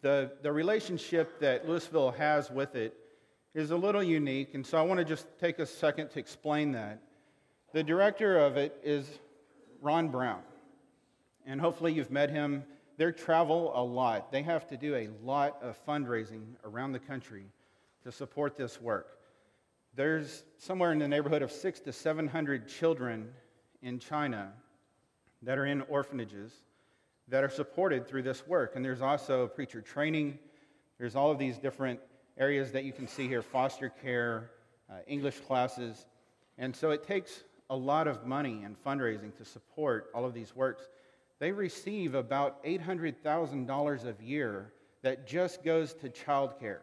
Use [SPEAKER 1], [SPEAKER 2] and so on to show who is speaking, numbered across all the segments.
[SPEAKER 1] the relationship that Lewisville has with it is a little unique, and so I want to just take a second to explain that. The director of it is Ron Brown, and hopefully you've met him. They travel a lot. They have to do a lot of fundraising around the country to support this work. There's somewhere in the neighborhood of 600 to 700 children in China that are in orphanages that are supported through this work. And there's also preacher training. There's all of these different areas that you can see here, foster care, English classes. And so it takes a lot of money and fundraising to support all of these works. They receive about $800,000 a year that just goes to child care.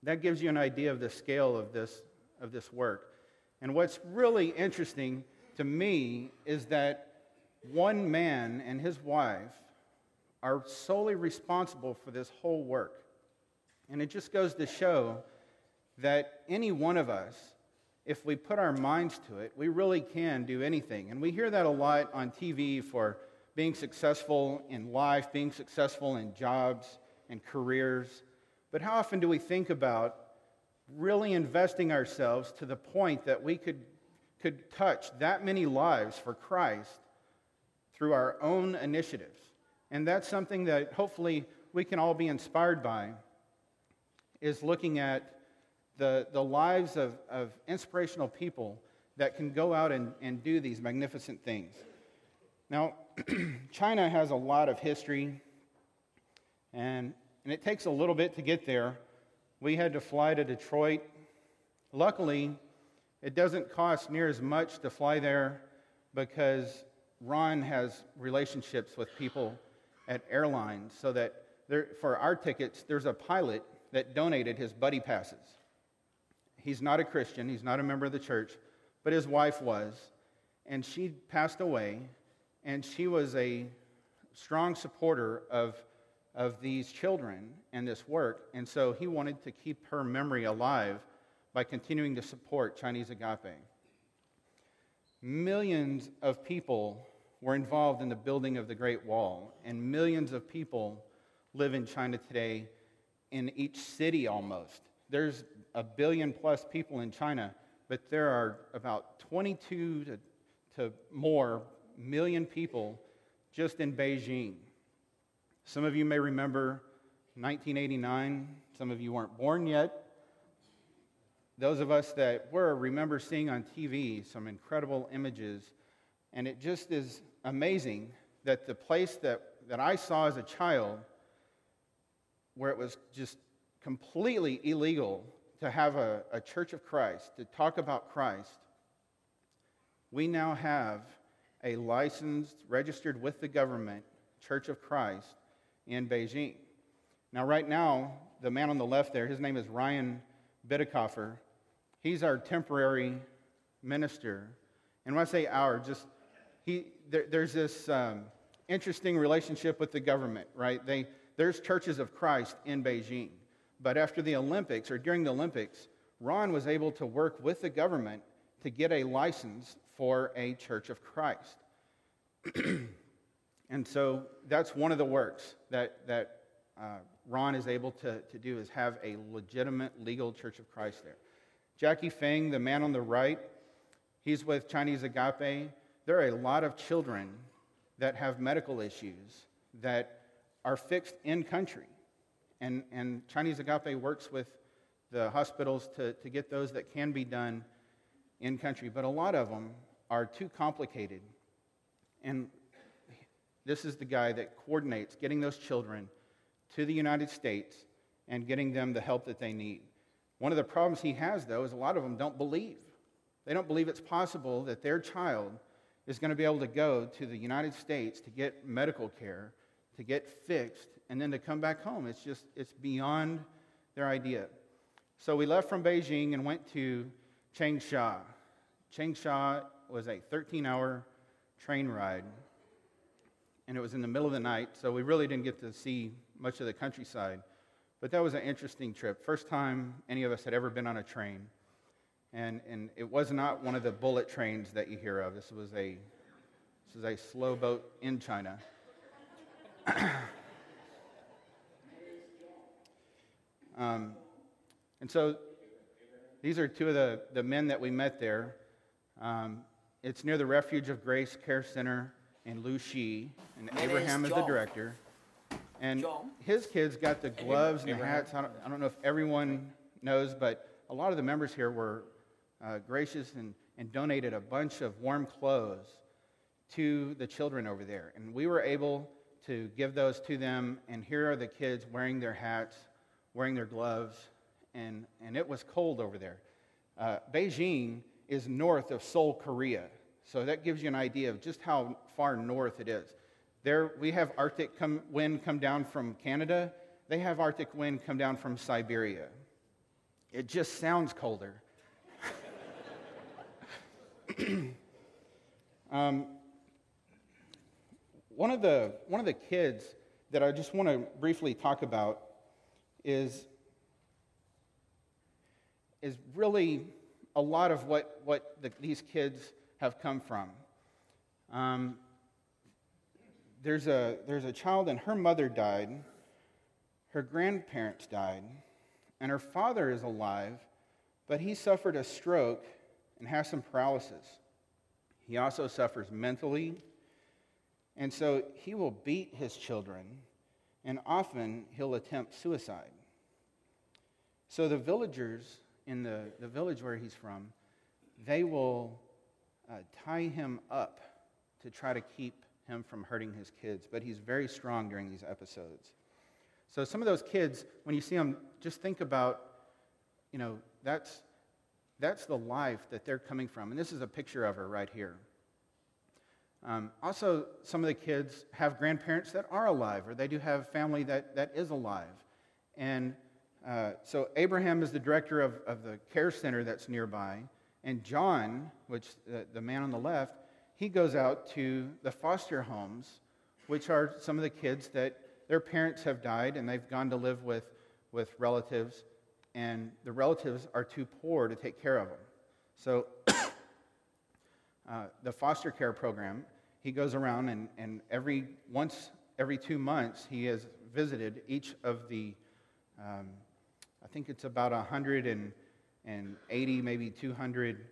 [SPEAKER 1] That gives you an idea of the scale of this work. And what's really interesting to me is that one man and his wife are solely responsible for this whole work. And it just goes to show that any one of us, if we put our minds to it, we really can do anything. And we hear that a lot on TV for being successful in life, being successful in jobs and careers. But how often do we think about really investing ourselves to the point that we could touch that many lives for Christ through our own initiatives? And that's something that hopefully we can all be inspired by, is looking at the lives of inspirational people that can go out and do these magnificent things. Now, China has a lot of history, and it takes a little bit to get there. We had to fly to Detroit. Luckily, it doesn't cost near as much to fly there because Ron has relationships with people at airlines, so that for our tickets, there's a pilot that donated his buddy passes. He's not a Christian, he's not a member of the church, but his wife was, and she passed away, and she was a strong supporter of these children and this work, and so he wanted to keep her memory alive by continuing to support Chinese Agape. Millions of people were involved in the building of the Great Wall, and millions of people live in China today, in each city almost. There's 1 billion plus people in China, but there are about 22 to more million people just in Beijing. Some of you may remember 1989. Some of you weren't born yet. Those of us that were remember seeing on TV some incredible images, and it just is amazing that the place that I saw as a child, where it was just completely illegal to have a Church of Christ, to talk about Christ, we now have a licensed, registered with the government Church of Christ in Beijing. Now, right now, the man on the left there, his name is Ryan Bidekoffer. He's our temporary minister. And when I say our, there's this interesting relationship with the government, right? There's churches of Christ in Beijing. But after the Olympics, or during the Olympics, Ron was able to work with the government to get a license for a Church of Christ. And so that's one of the works that Ron is able to do, is have a legitimate legal Church of Christ there. Jackie Feng, the man on the right, he's with Chinese Agape. There are a lot of children that have medical issues that are fixed in country. And Chinese Agape works with the hospitals to get those that can be done in country. But a lot of them are too complicated. And this is the guy that coordinates getting those children to the United States and getting them the help that they need. One of the problems he has, though, is a lot of them don't believe. They don't believe it's possible that their child is going to be able to go to the United States to get medical care, to get fixed, and then to come back home. It's beyond their idea. So we left from Beijing and went to Changsha. Changsha was a 13-hour train ride, and it was in the middle of the night, so we really didn't get to see much of the countryside. But that was an interesting trip. First time any of us had ever been on a train. And it was not one of the bullet trains that you hear of. This was a slow boat in China. And so these are two of the men that we met there. It's near the Refuge of Grace Care Center in Luxi, and Abraham is the director. And his kids got the gloves and the hats. I don't know if everyone knows, but a lot of the members here were gracious and donated a bunch of warm clothes to the children over there. And we were able to give those to them, and here are the kids wearing their hats, wearing their gloves, and it was cold over there. Beijing is north of Seoul, Korea, so that gives you an idea of just how far north it is. There we have Arctic wind come down from Canada. They have Arctic wind come down from Siberia. It just sounds colder. One of the kids that I just want to briefly talk about is really a lot of what these kids have come from. There's a child, and her mother died, her grandparents died, and her father is alive, but he suffered a stroke and has some paralysis. He also suffers mentally, and so he will beat his children, and often he'll attempt suicide. So the villagers in the village where he's from, they will tie him up to try to keep him from hurting his kids, but he's very strong during these episodes. So some of those kids, when you see them, just think about, that's the life that they're coming from. And this is a picture of her right here. Also, some of the kids have grandparents that are alive, or they do have family that is alive. And so Abraham is the director of the care center that's nearby, and John, which the man on the left, he goes out to the foster homes, which are some of the kids that their parents have died, and they've gone to live with relatives, and the relatives are too poor to take care of them. So the foster care program, he goes around, and every 2 months, he has visited each of the, I think it's about 180, maybe 200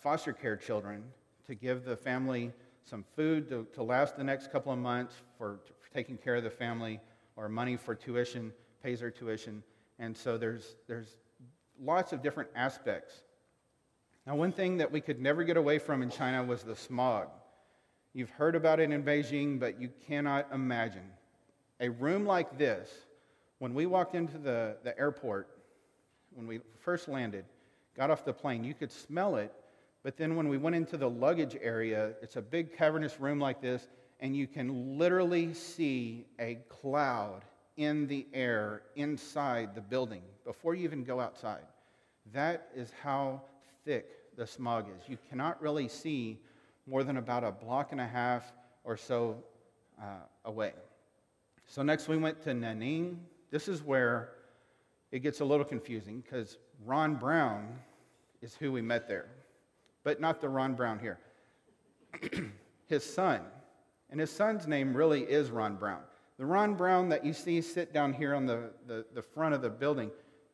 [SPEAKER 1] foster care children, to give the family some food to last the next couple of months for taking care of the family, or money for tuition, pays their tuition. And so there's lots of different aspects. Now, one thing that we could never get away from in China was the smog. You've heard about it in Beijing, but you cannot imagine. A room like this, when we walked into the airport, when we first landed, got off the plane, you could smell it. But then when we went into the luggage area, it's a big cavernous room like this, and you can literally see a cloud in the air inside the building before you even go outside. That is how thick the smog is. You cannot really see more than about a block and a half or so away. So next we went to Nanning. This is where it gets a little confusing, because Ron Brown is who we met there. But not the Ron Brown here. His son. And his son's name really is Ron Brown. The Ron Brown that you see sit down here on the front of the building,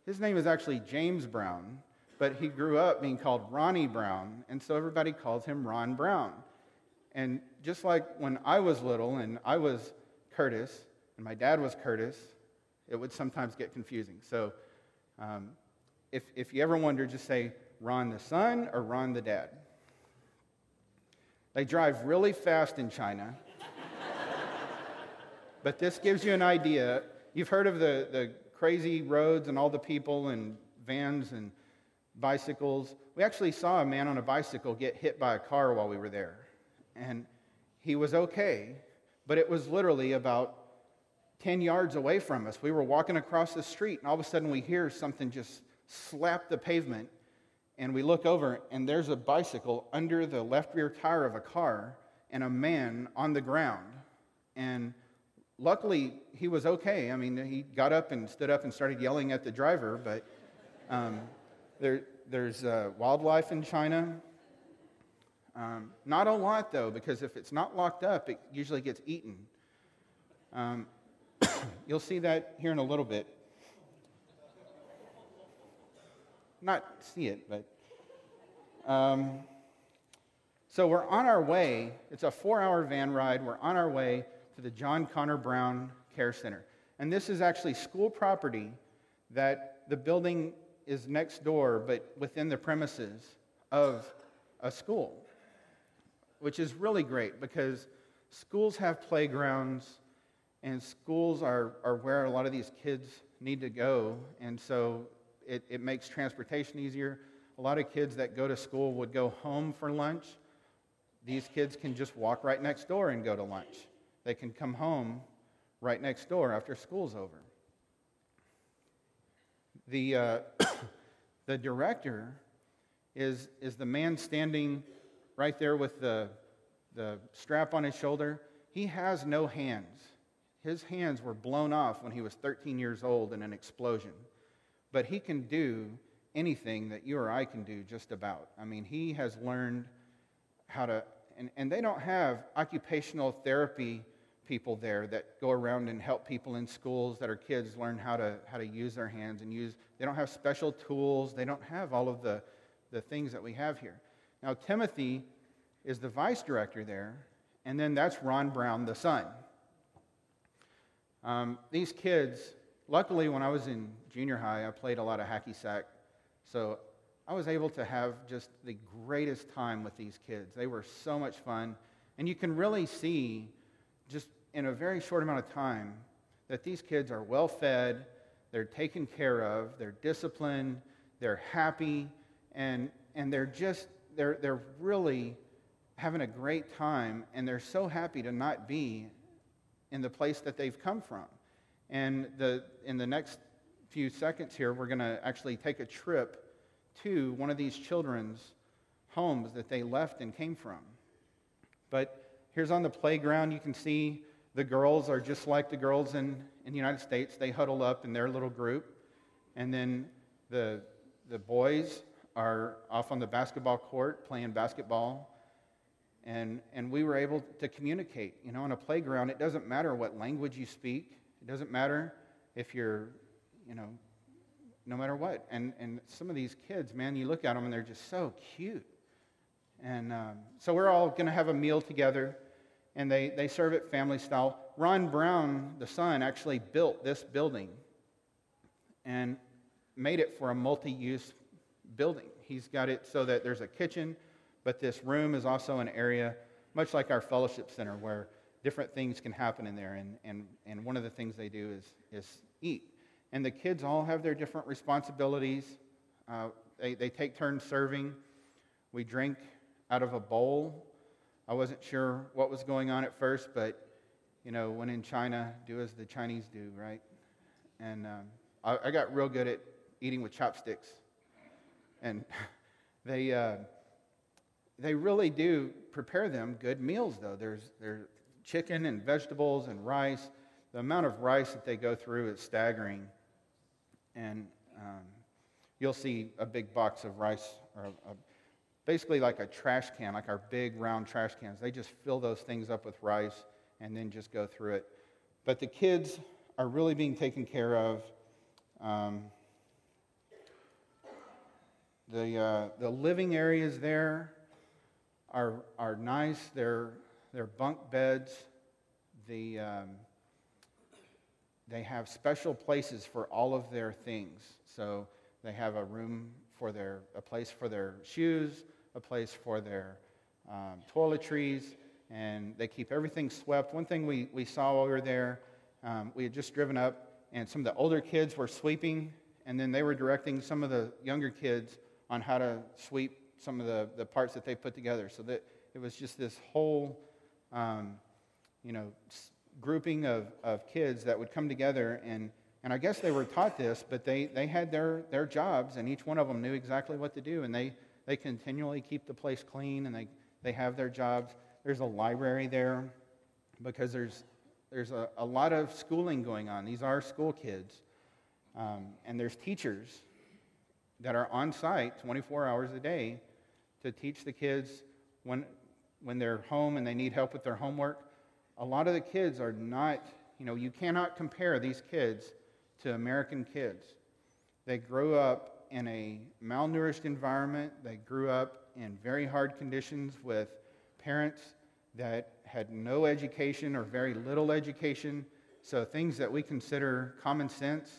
[SPEAKER 1] his name is actually James Brown, but he grew up being called Ronnie Brown, and so everybody calls him Ron Brown. And just like when I was little and I was Curtis, and my dad was Curtis, it would sometimes get confusing. So if you ever wonder, just say Ron the son or Ron the dad. They drive really fast in China. But this gives you an idea. You've heard of the crazy roads and all the people and vans and bicycles. We actually saw a man on a bicycle get hit by a car while we were there. And he was okay, but it was literally about 10 yards away from us. We were walking across the street, and all of a sudden we hear something just slap the pavement. And we look over, and there's a bicycle under the left rear tire of a car and a man on the ground. And luckily, he was okay. I mean, he got up and stood up and started yelling at the driver, but there's wildlife in China. Not a lot, though, because if it's not locked up, it usually gets eaten. You'll see that here in a little bit. not see it, but... So we're on our way. It's a 4-hour van ride. We're on our way to the John Connor Brown Care Center. And this is actually school property that the building is next door, but within the premises of a school, which is really great because schools have playgrounds and schools are where a lot of these kids need to go. And so it makes transportation easier. A lot of kids that go to school would go home for lunch. These kids can just walk right next door and go to lunch. They can come home right next door after school's over. The the director is the man standing right there with the strap on his shoulder. He has no hands. His hands were blown off when he was 13 years old in an explosion. But he can do anything that you or I can do just about. I mean, he has learned how to, and they don't have occupational therapy people there that go around and help people in schools that are kids learn how to use their hands and use. They don't have special tools. They don't have all of the things that we have here. Now, Timothy is the vice director there, and then that's Ron Brown, the son. These kids, luckily when I was in junior high, I played a lot of hacky sack, so I was able to have just the greatest time with these kids. They were so much fun, and you can really see just in a very short amount of time that these kids are well fed, they're taken care of, they're disciplined, they're happy, and they're really having a great time, and they're so happy to not be in the place that they've come from. And in the next few seconds here, we're going to actually take a trip to one of these children's homes that they left and came from. But here's on the playground, you can see the girls are just like the girls in the United States. They huddle up in their little group. And then the boys are off on the basketball court playing basketball. And we were able to communicate. You know, on a playground, it doesn't matter what language you speak. It doesn't matter if you're, no matter what. And some of these kids, man, you look at them and they're just so cute. And so we're all going to have a meal together, and they serve it family style. Ron Brown, the son, actually built this building and made it for a multi-use building. He's got it so that there's a kitchen, but this room is also an area, much like our fellowship center, where different things can happen in there. And one of the things they do is eat. And the kids all have their different responsibilities. They take turns serving. We drink out of a bowl. I wasn't sure what was going on at first, but, when in China, do as the Chinese do, right? And I got real good at eating with chopsticks. And they really do prepare them good meals, though. There's chicken and vegetables and rice. The amount of rice that they go through is staggering. And you'll see a big box of rice, or basically like a trash can, like our big round trash cans. They just fill those things up with rice and then just go through it. But the kids are really being taken care of. The living areas there are nice. They're bunk beds. They have special places for all of their things. So they have a room a place for their shoes, a place for their toiletries, and they keep everything swept. One thing we saw while we were there, we had just driven up, and some of the older kids were sweeping, and then they were directing some of the younger kids on how to sweep some of the parts that they put together. So that it was just this whole, grouping of kids that would come together, and I guess they were taught this, but they had their jobs, and each one of them knew exactly what to do, and they continually keep the place clean, and they have their jobs. There's a library there because there's a lot of schooling going on. These are school kids, and there's teachers that are on site 24 hours a day to teach the kids when they're home and they need help with their homework. A lot of the kids are not, you cannot compare these kids to American kids. They grow up in a malnourished environment. They grew up in very hard conditions with parents that had no education or very little education. So things that we consider common sense,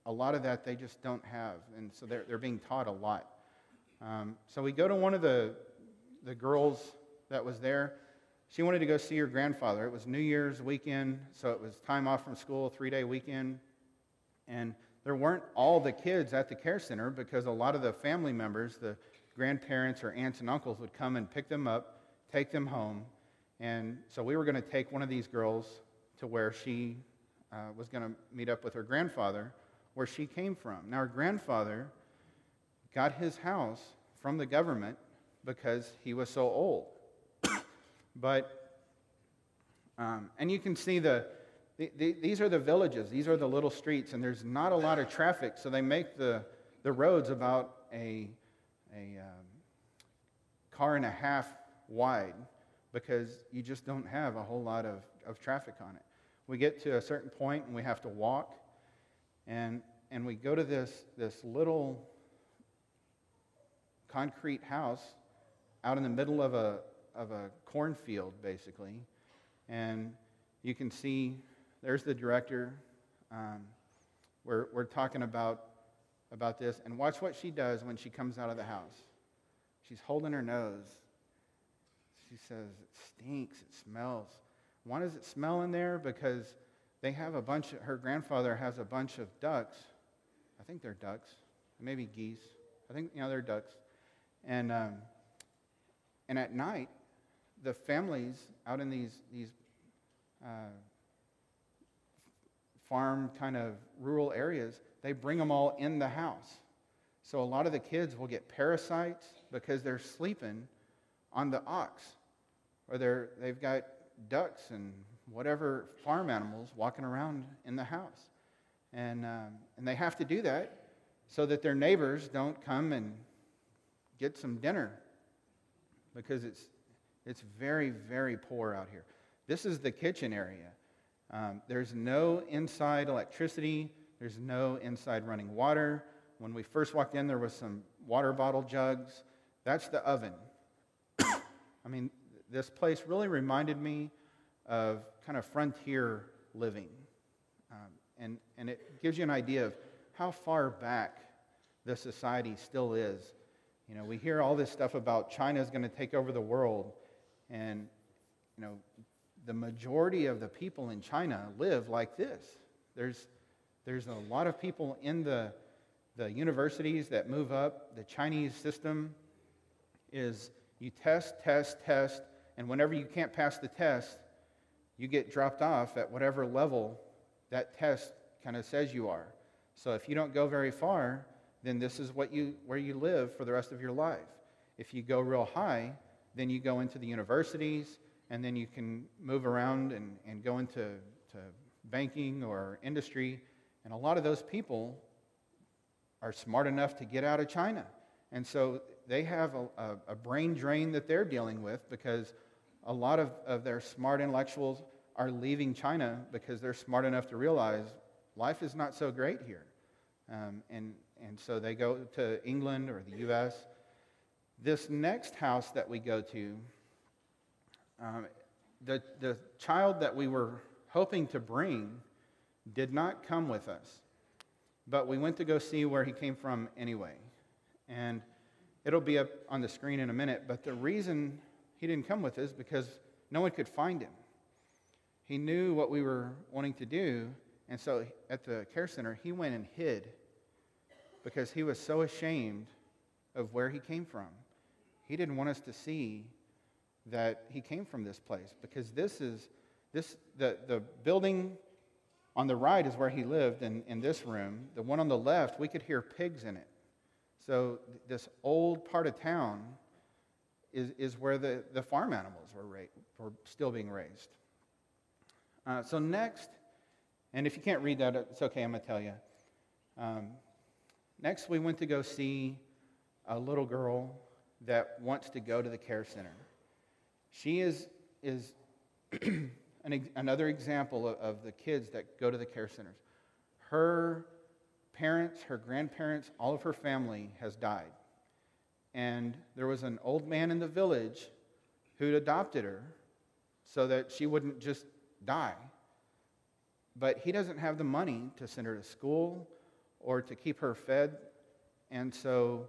[SPEAKER 1] a lot of that they just don't have. And so they're being taught a lot. So we go to one of the girls that was there. She wanted to go see her grandfather. It was New Year's weekend, so it was time off from school, 3-day weekend. And there weren't all the kids at the care center because a lot of the family members, the grandparents or aunts and uncles, would come and pick them up, take them home. And so we were going to take one of these girls to where she was going to meet up with her grandfather, where she came from. Now, her grandfather got his house from the government because he was so old. But, and you can see these are the villages, these are the little streets, and there's not a lot of traffic, so they make the roads about a car and a half wide because you just don't have a whole lot of traffic on it. We get to a certain point and we have to walk, and we go to this little concrete house out in the middle of a cornfield, basically. And you can see there's the director. We're talking about this. And watch what she does when she comes out of the house. She's holding her nose. She says, it stinks, it smells. Why does it smell in there? Because they have her grandfather has a bunch of ducks. I think they're ducks, maybe geese. I think, they're ducks. And at night, the families out in these farm kind of rural areas, they bring them all in the house. So a lot of the kids will get parasites because they're sleeping on the ox, or they've got ducks and whatever farm animals walking around in the house, and they have to do that so that their neighbors don't come and get some dinner, because it's very, very poor out here. This is the kitchen area. There's no inside electricity. There's no inside running water. When we first walked in, there was some water bottle jugs. That's the oven. I mean, this place really reminded me of kind of frontier living. And it gives you an idea of how far back the society still is. We hear all this stuff about China's going to take over the world. And, the majority of the people in China live like this. There's a lot of people in the universities that move up. The Chinese system is you test, and whenever you can't pass the test, you get dropped off at whatever level that test kind of says you are. So if you don't go very far, then this is where you live for the rest of your life. If you go real high, then you go into the universities, and then you can move around and go into banking or industry. And a lot of those people are smart enough to get out of China. And so they have a brain drain that they're dealing with, because a lot of their smart intellectuals are leaving China because they're smart enough to realize life is not so great here. And so they go to England or the U.S. This next house that we go to, the child that we were hoping to bring did not come with us. But we went to go see where he came from anyway. And it'll be up on the screen in a minute, but the reason he didn't come with us is because no one could find him. He knew what we were wanting to do, and so at the care center, he went and hid because he was so ashamed of where he came from. He didn't want us to see that he came from this place, because the building on the right is where he lived in this room. The one on the left, we could hear pigs in it. So this old part of town is where the farm animals were still being raised. So next, and if you can't read that, it's okay, I'm going to tell you. Next, we went to go see a little girl that wants to go to the care center. She is another example of the kids that go to the care centers. Her parents, her grandparents, all of her family has died. And there was an old man in the village who'd adopted her so that she wouldn't just die. But he doesn't have the money to send her to school or to keep her fed. And so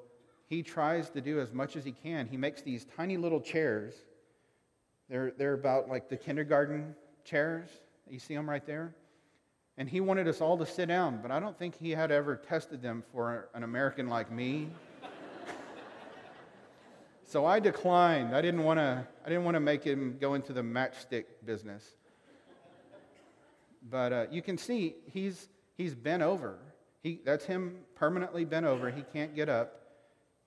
[SPEAKER 1] he tries to do as much as he can. He makes these tiny little chairs. They're about like the kindergarten chairs. You see them right there? And he wanted us all to sit down, but I don't think he had ever tested them for an American like me. So I declined. I didn't want to make him go into the matchstick business. But you can see he's bent over. That's him permanently bent over. He can't get up.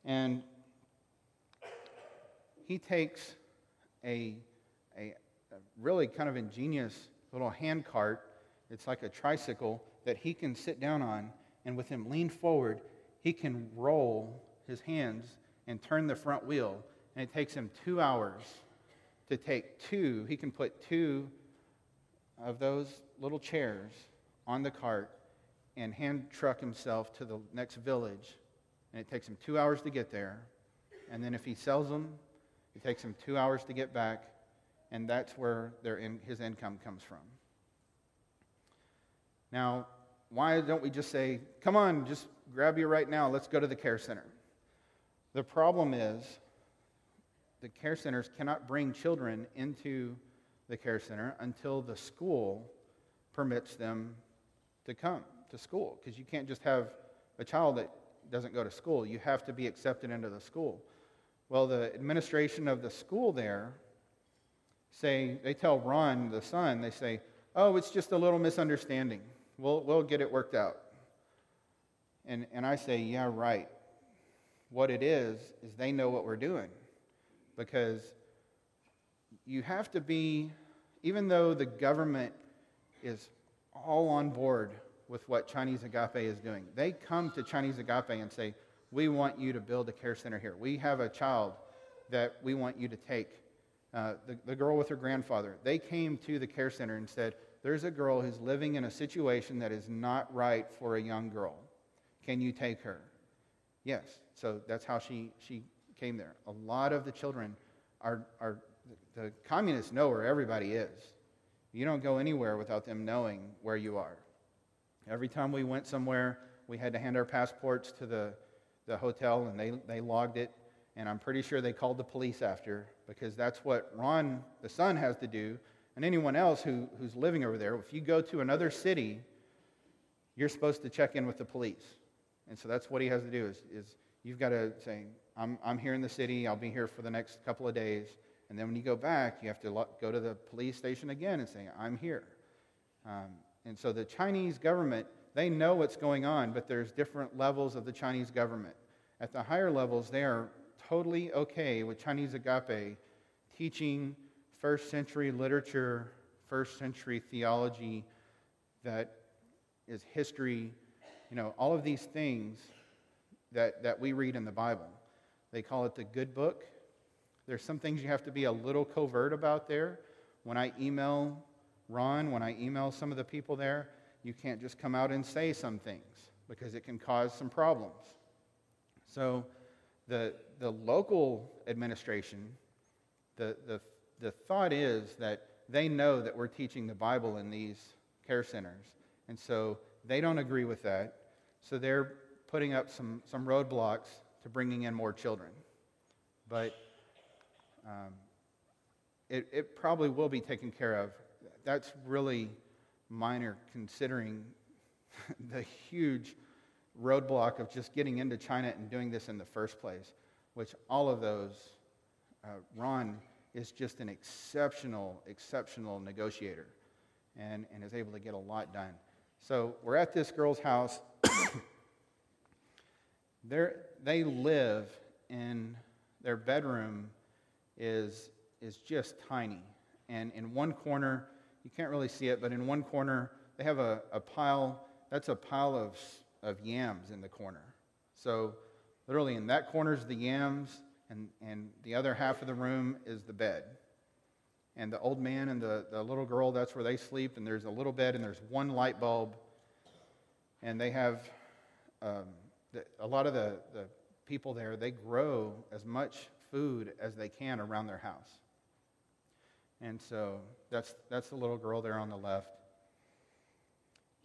[SPEAKER 1] And he takes a really kind of ingenious little hand cart. It's like a tricycle that he can sit down on, and with him leaned forward, he can roll his hands and turn the front wheel. And it takes him 2 hours to take two. He can put two of those little chairs on the cart and hand truck himself to the next village. And it takes him 2 hours to get there. And then if he sells them, it takes him 2 hours to get back. And that's where his income comes from. Now, why don't we just say, come on, just grab you right now, let's go to the care center. The problem is the care centers cannot bring children into the care center until the school permits them to come to school, because you can't just have a child that doesn't go to school. You have to be accepted into the school. Well, the administration of the school there they tell Ron, the son, they say, oh, it's just a little misunderstanding. We'll get it worked out. And I say, yeah, right. What it is they know what we're doing. Because you have to be, even though the government is all on board with what Chinese Agape is doing, they come to Chinese Agape and say, we want you to build a care center here. We have a child that we want you to take. The girl with her grandfather, they came to the care center and said, there's a girl who's living in a situation that is not right for a young girl. Can you take her? Yes. So that's how she came there. A lot of the children the communists know where everybody is. You don't go anywhere without them knowing where you are. Every time we went somewhere, we had to hand our passports to the hotel, and they logged it. And I'm pretty sure they called the police after, because that's what Ron, the son, has to do. And anyone else who's living over there, if you go to another city, you're supposed to check in with the police. And so that's what he has to do is you've got to say, I'm here in the city, I'll be here for the next couple of days. And then when you go back, you have to go to the police station again and say, I'm here. And so the Chinese government, they know what's going on, but there's different levels of the Chinese government. At the higher levels, they are totally okay with Chinese Agape teaching first century literature, first century theology that is history, all of these things that we read in the Bible. They call it the good book. There's some things you have to be a little covert about there. When I email Ron, when I email some of the people there, you can't just come out and say some things because it can cause some problems. So the local administration, the thought is that they know that we're teaching the Bible in these care centers, and so they don't agree with that. So they're putting up some roadblocks to bringing in more children. But it probably will be taken care of. That's really minor considering the huge roadblock of just getting into China and doing this in the first place, which all of those, Ron is just an exceptional negotiator and is able to get a lot done. So we're at this girl's house. They live in their bedroom is just tiny. And in one corner, you can't really see it, but in one corner, they have a pile, that's a pile of yams in the corner. So literally in that corner is the yams, and the other half of the room is the bed. And the old man and the little girl, that's where they sleep, and there's a little bed, and there's one light bulb. And they have a lot of the people there, they grow as much food as they can around their house. And so that's the little girl there on the left.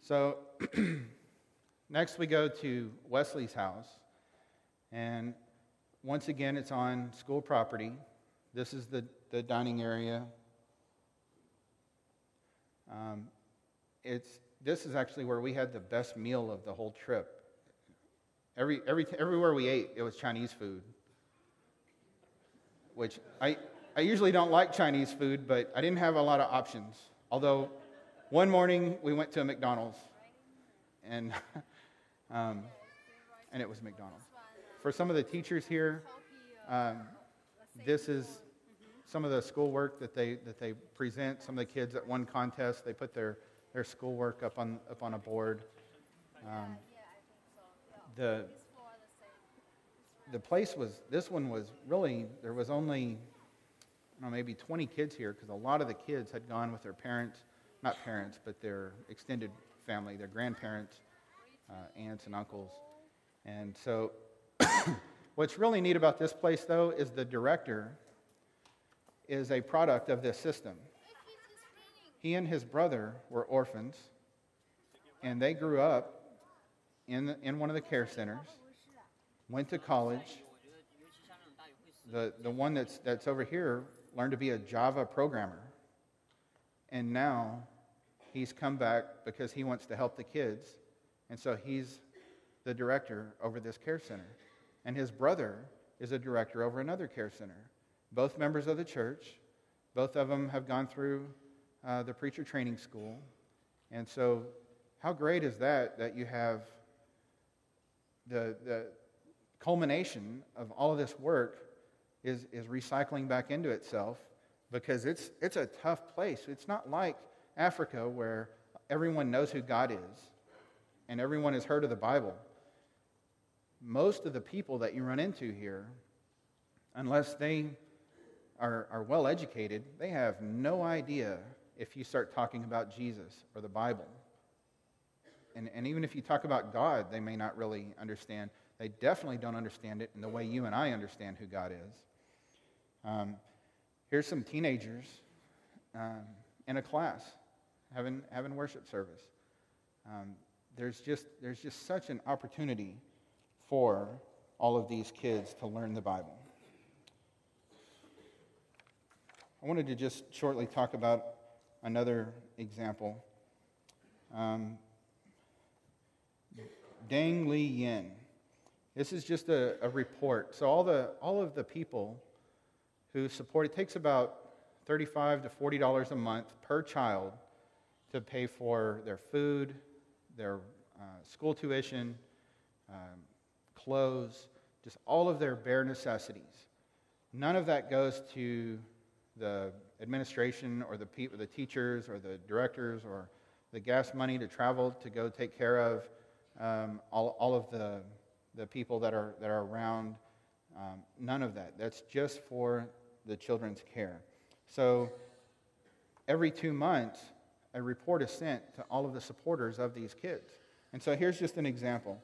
[SPEAKER 1] So next we go to Wesley's house. And once again, it's on school property. This is the dining area. This is actually where we had the best meal of the whole trip. Everywhere we ate, it was Chinese food, which I usually don't like Chinese food, but I didn't have a lot of options. Although one morning we went to a McDonald's, and it was McDonald's. For some of the teachers here, this is some of the schoolwork that they present. Some of the kids at one contest, they put their schoolwork up on a board. The place this one was really, there was only, maybe 20 kids here, because a lot of the kids had gone with their parents, not parents, but their extended family, their grandparents, aunts and uncles. And so what's really neat about this place, though, is the director is a product of this system. He and his brother were orphans, and they grew up in one of the care centers, went to college. The one that's over here learned to be a Java programmer, and now he's come back because he wants to help the kids, and so he's the director over this care center. And his brother is a director over another care center. Both members of the church. Both of them have gone through the preacher training school. And so how great is that you have the culmination of all of this work is recycling back into itself, because it's a tough place. It's not like Africa, where everyone knows who God is and everyone has heard of the Bible. Most of the people that you run into here, unless they are well educated, they have no idea if you start talking about Jesus or the Bible. And even if you talk about God, they may not really understand. They definitely don't understand it in the way you and I understand who God is. Here's some teenagers in a class having worship service. There's just such an opportunity for all of these kids to learn the Bible. I wanted to just shortly talk about another example. Dang Li Yin. This is just a report. So all of the people who support, it takes about $35 to $40 a month per child to pay for their food, their school tuition, clothes, just all of their bare necessities. None of that goes to the administration or the teachers or the directors or the gas money to travel to go take care of all of the people that are around. None of that. That's just for the children's care. So every 2 months, a report is sent to all of the supporters of these kids. And so here's just an example.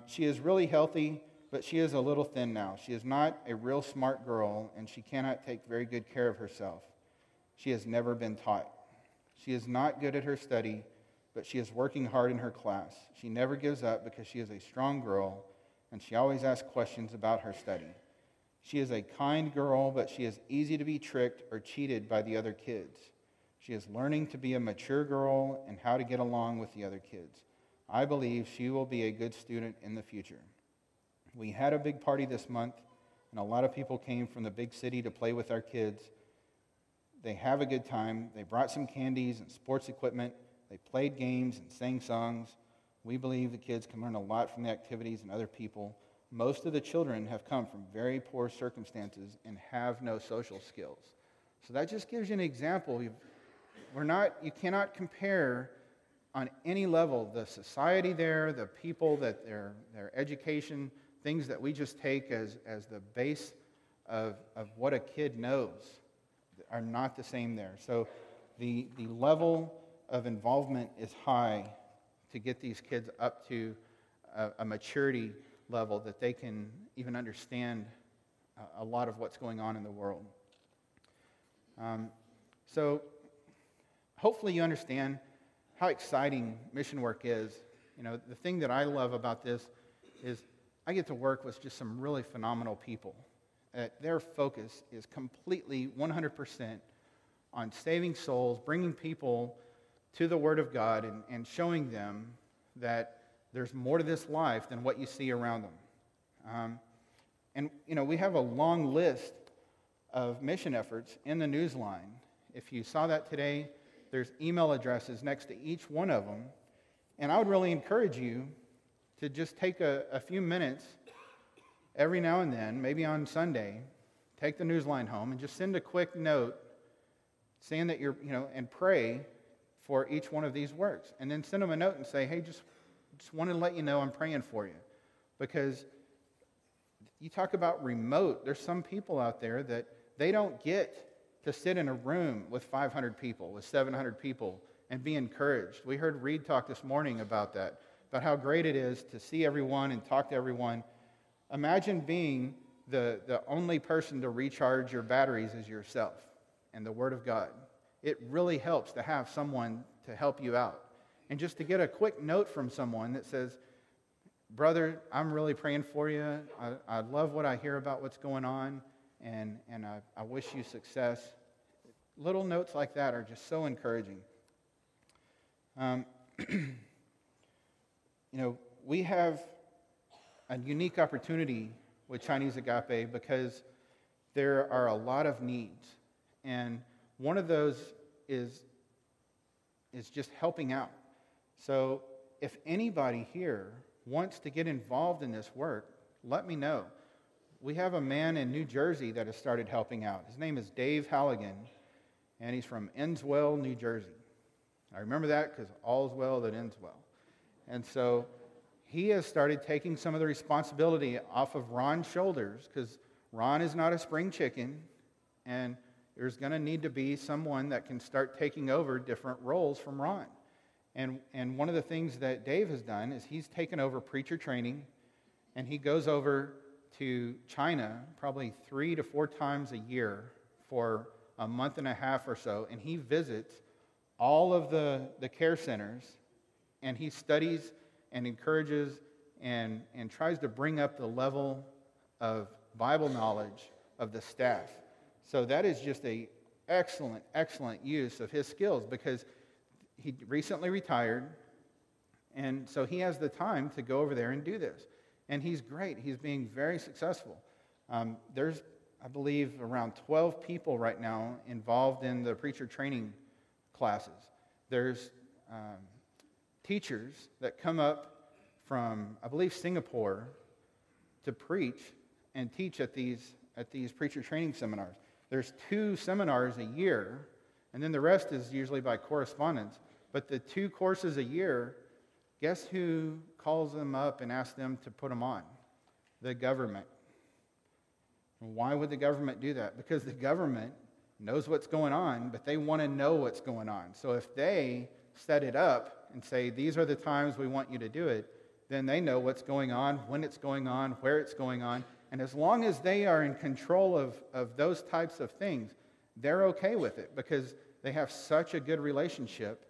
[SPEAKER 1] She is really healthy, but she is a little thin now. She is not a real smart girl, and she cannot take very good care of herself. She has never been taught. She is not good at her study, but she is working hard in her class. She never gives up because she is a strong girl, and she always asks questions about her study. She is a kind girl, but she is easy to be tricked or cheated by the other kids. She is learning to be a mature girl and how to get along with the other kids. I believe she will be a good student in the future. We had a big party this month, and a lot of people came from the big city to play with our kids. They have a good time. They brought some candies and sports equipment. They played games and sang songs. We believe the kids can learn a lot from the activities and other people. Most of the children have come from very poor circumstances and have no social skills. So that just gives you an example. You cannot compare on any level the society there, the people, that their education, things that we just take as the base of what a kid knows are not the same there. So the level of involvement is high to get these kids up to a maturity level that they can even understand a lot of what's going on in the world. So hopefully you understand how exciting mission work is. You know, the thing that I love about this is I get to work with just some really phenomenal people. Their focus is completely 100% on saving souls, bringing people to the Word of God, and showing them that there's more to this life than what you see around them. And, you know, we have a long list of mission efforts in the newsline. If you saw that today, there's email addresses next to each one of them. And I would really encourage you to just take a few minutes every now and then, maybe on Sunday, take the newsline home and just send a quick note saying that you're, and pray for each one of these works. And then send them a note and say, hey, just want to let you know I'm praying for you. Because you talk about remote, there's some people out there that they don't get to sit in a room with 500 people, with 700 people, and be encouraged. We heard Reed talk this morning about that, about how great it is to see everyone and talk to everyone. Imagine being the only person to recharge your batteries as yourself and the Word of God. It really helps to have someone to help you out. And just to get a quick note from someone that says, brother, I'm really praying for you. I love what I hear about what's going on, and I wish you success. Little notes like that are just so encouraging. We have a unique opportunity with Chinese Agape because there are a lot of needs. And one of those is just helping out. So if anybody here wants to get involved in this work, let me know. We have a man in New Jersey that has started helping out. His name is Dave Halligan, and he's from Ennswell, New Jersey. I remember that because all's well that ends well. And so he has started taking some of the responsibility off of Ron's shoulders, because Ron is not a spring chicken, and there's going to need to be someone that can start taking over different roles from Ron. And one of the things that Dave has done is he's taken over preacher training, and he goes over to China probably 3 to 4 times a year for a month and a half or so, and he visits all of the care centers, and he studies and encourages and tries to bring up the level of Bible knowledge of the staff. So that is just a excellent use of his skills, because he recently retired, and so he has the time to go over there and do this. And he's great. He's being very successful. There's, I believe, around 12 people right now involved in the preacher training classes. There's teachers that come up from, I believe, Singapore to preach and teach at these preacher training seminars. There's 2 seminars a year, and then the rest is usually by correspondence. But the 2 courses a year, guess who calls them up and asks them to put them on? The government. Why would the government do that? Because the government knows what's going on, but they want to know what's going on. So if they set it up and say, these are the times we want you to do it, then they know what's going on, when it's going on, where it's going on. And as long as they are in control of those types of things, they're okay with it, because they have such a good relationship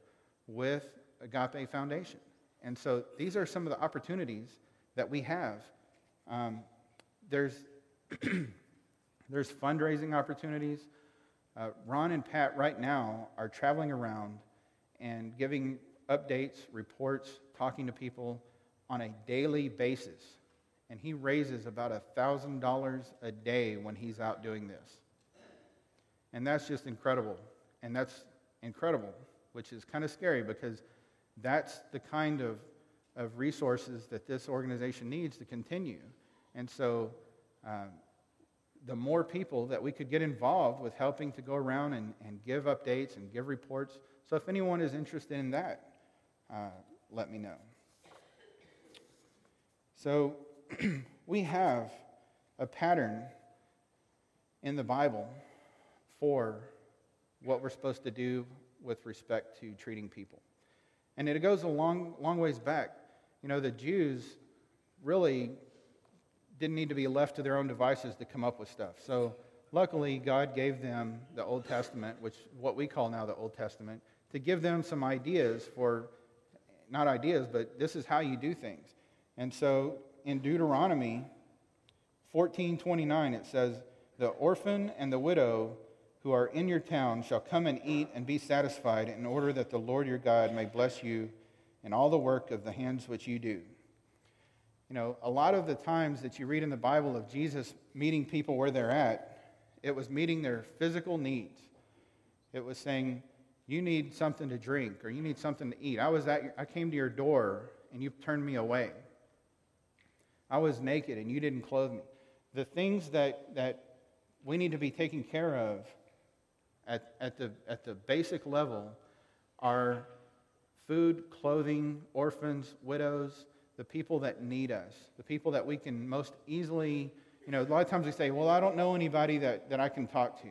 [SPEAKER 1] with Agape Foundation. And so these are some of the opportunities that we have. There's fundraising opportunities. Ron and Pat right now are traveling around and giving updates, reports, talking to people on a daily basis. And he raises about $1,000 a day when he's out doing this. And that's just incredible. And that's incredible, which is kind of scary, because that's the kind of resources that this organization needs to continue. And so the more people that we could get involved with helping to go around and give updates and give reports. So if anyone is interested in that, let me know. So we have a pattern in the Bible for what we're supposed to do with respect to treating people. And it goes a long ways back. You know, the Jews really didn't need to be left to their own devices to come up with stuff. So luckily, God gave them the Old Testament, which what we call now the Old Testament, to give them some ideas for, not ideas, but this is how you do things. And so in Deuteronomy 14:29, it says, "The orphan and the widow who are in your town shall come and eat and be satisfied, in order that the Lord your God may bless you in all the work of the hands which you do." You know, a lot of the times that you read in the Bible of Jesus meeting people where they're at, it was meeting their physical needs. It was saying, you need something to drink or you need something to eat. I came to your door and you turned me away. I was naked and you didn't clothe me. The things that we need to be taking care of at the basic level are food, clothing, orphans, widows, the people that need us, the people that we can most easily, you know, a lot of times we say, well, I don't know anybody that I can talk to.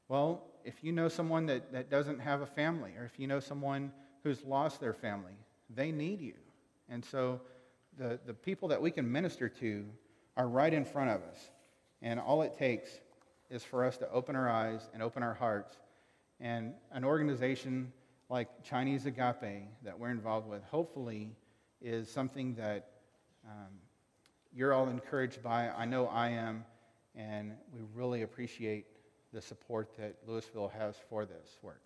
[SPEAKER 1] Well, if you know someone that doesn't have a family, or if you know someone who's lost their family, they need you. And so the people that we can minister to are right in front of us. And all it takes is for us to open our eyes and open our hearts. And an organization like Chinese Agape that we're involved with, hopefully, is something that you're all encouraged by. I know I am, and we really appreciate the support that Lewisville has for this work.